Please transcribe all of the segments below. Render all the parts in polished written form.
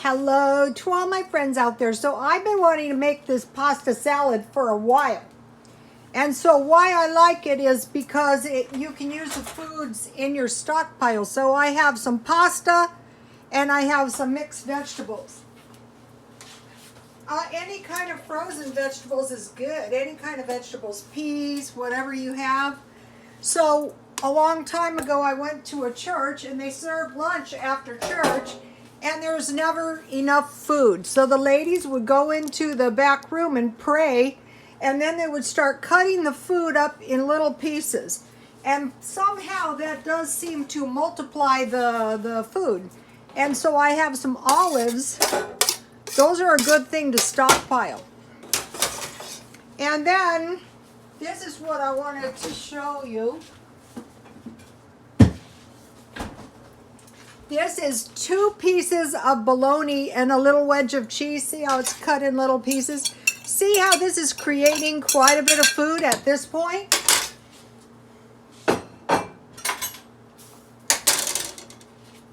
Hello to all my friends out there. So I've been wanting to make this pasta salad for a while. And so why I like it is because you can use the foods in your stockpile. So I have some pasta and I have some mixed vegetables. Any kind of frozen vegetables is good. Any kind of vegetables, peas, whatever you have. So a long time ago I went to a church and they served lunch after church. And there's never enough food. So the ladies would go into the back room and pray, and then they would start cutting the food up in little pieces. And somehow that does seem to multiply the food. And so I have some olives. Those are a good thing to stockpile. And then, this is what I wanted to show you. This is 2 pieces of bologna and a little wedge of cheese. See how it's cut in little pieces? See how this is creating quite a bit of food at this point?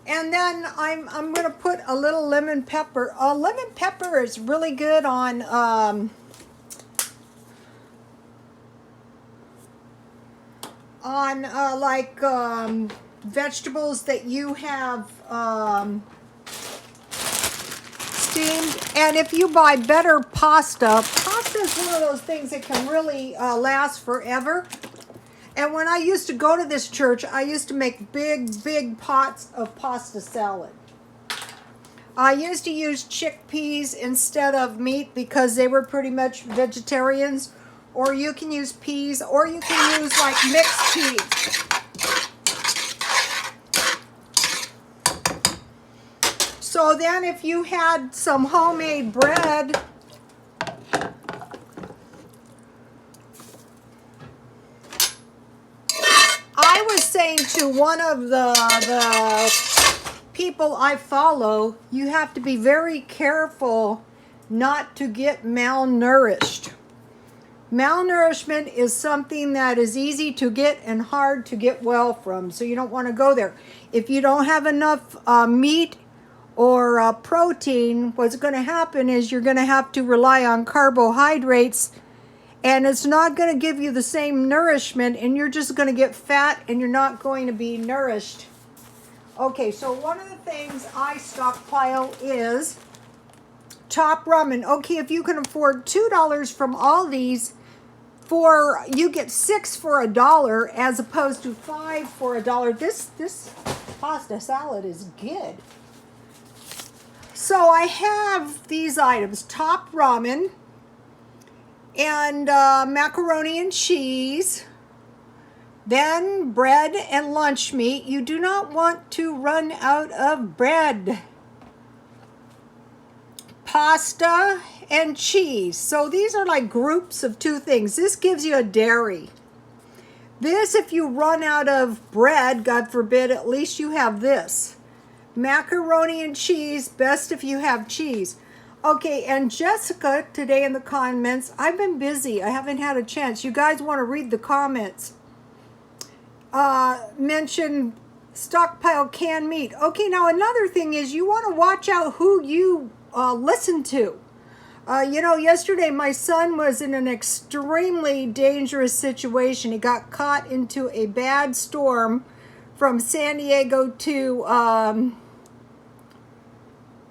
And then I'm going to put a little lemon pepper. Lemon pepper is really good on vegetables that you have steamed. And if you buy better pasta is one of those things that can really last forever. And when I used to go to this church, I used to make big pots of pasta salad. I used to use chickpeas instead of meat because they were pretty much vegetarians. Or you can use peas, or you can use like mixed peas. So then if you had some homemade bread, I was saying to one of the people I follow, you have to be very careful not to get malnourished. Malnourishment is something that is easy to get and hard to get well from, so you don't want to go there. If you don't have enough meat or protein, what's going to happen is you're going to have to rely on carbohydrates, and it's not going to give you the same nourishment, and you're just going to get fat and you're not going to be nourished. Okay, so one of the things I stockpile is top ramen. Okay, if you can afford $2 from Aldi's, you get 6 for $1 as opposed to 5 for $1. This pasta salad is good. So I have these items: top ramen and macaroni and cheese, then bread and lunch meat. You do not want to run out of bread. Pasta and cheese. So these are like groups of 2 things. This gives you a dairy. This, if you run out of bread, God forbid, at least you have this. Macaroni and cheese, best if you have cheese. Okay, and Jessica today in the comments, I've been busy. I haven't had a chance. You guys want to read the comments. Mention stockpile canned meat. Okay, now another thing is you want to watch out who you listen to. Yesterday my son was in an extremely dangerous situation. He got caught into a bad storm from San Diego to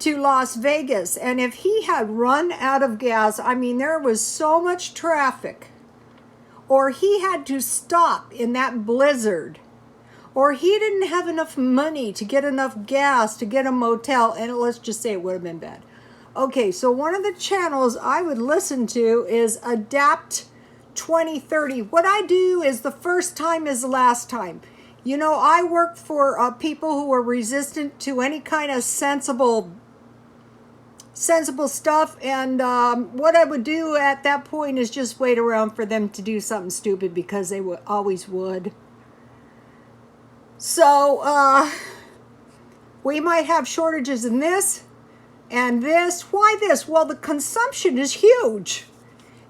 Las Vegas. And if he had run out of gas, I mean, there was so much traffic, or he had to stop in that blizzard, or he didn't have enough money to get enough gas to get a motel, and let's just say it would have been bad. Okay, so one of the channels I would listen to is Adapt 2030. What I do is the first time is the last time. You know, I work for people who are resistant to any kind of sensible stuff, and what I would do at that point is just wait around for them to do something stupid, because they always would. So we might have shortages in this and this. Why this? Well, the consumption is huge.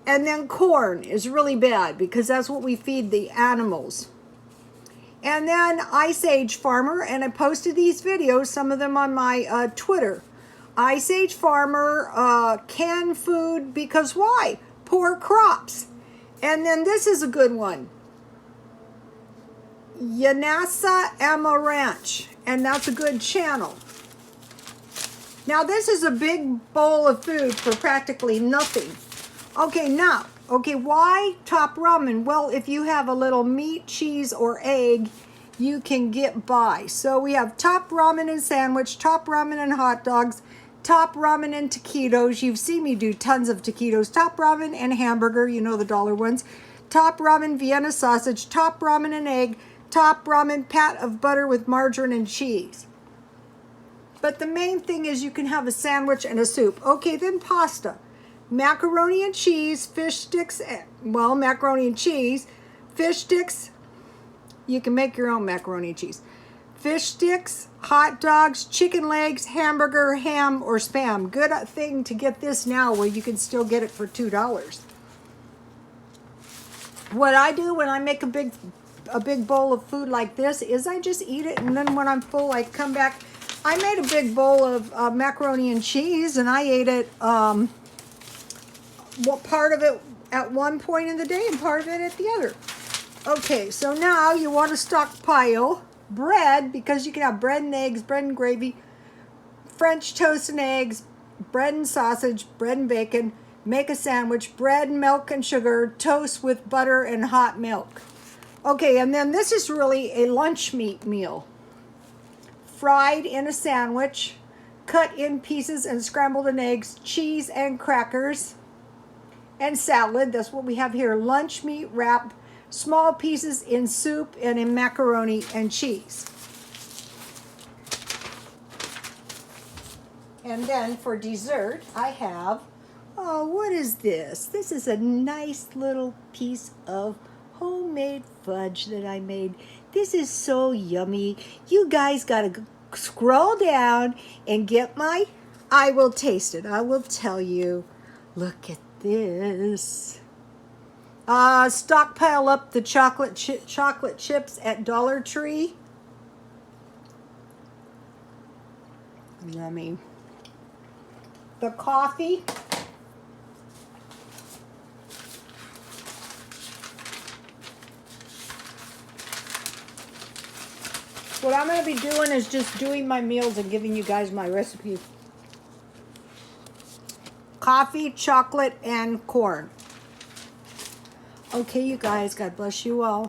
And then corn is really bad because that's what we feed the animals. And then Ice Age Farmer, and I posted these videos, some of them on my Twitter. Ice Age farmer, canned food, because why? Poor crops. And then this is a good one. Yanasa Amaranth, and that's a good channel. Now this is a big bowl of food for practically nothing. Okay, why top ramen? Well, if you have a little meat, cheese, or egg, you can get by. So we have top ramen and sandwich, top ramen and hot dogs, top ramen and taquitos. You've seen me do tons of taquitos. Top ramen and hamburger, you know the dollar ones. Top ramen Vienna sausage, top ramen and egg, top ramen pat of butter with margarine and cheese. But the main thing is you can have a sandwich and a soup. Okay, then pasta. Macaroni and cheese, fish sticks, well, macaroni and cheese, fish sticks. You can make your own macaroni and cheese. Fish sticks, hot dogs, chicken legs, hamburger, ham, or Spam. Good thing to get this now where you can still get it for $2. What I do when I make a big bowl of food like this is I just eat it, and then when I'm full, I come back. I made a big bowl of macaroni and cheese, and I ate it, part of it at one point in the day and part of it at the other. Okay, so now you want to stockpile bread, because you can have bread and eggs, bread and gravy, French toast and eggs, bread and sausage, bread and bacon, make a sandwich, bread, milk, and sugar, toast with butter and hot milk. Okay, and then this is really a lunch meat meal. Fried in a sandwich, cut in pieces and scrambled in eggs, cheese and crackers, and salad. That's what we have here. Lunch meat wrap, small pieces in soup and in macaroni and cheese. And then for dessert, I have, oh, what is this? This is a nice little piece of homemade fudge that I made. This is so yummy. You guys gotta scroll down and get I will taste it. I will tell you. Look at this. Stockpile up the chocolate chips at Dollar Tree. Yummy. The coffee. What I'm going to be doing is just doing my meals and giving you guys my recipe. Coffee, chocolate, and corn. Okay, you guys, God bless you all.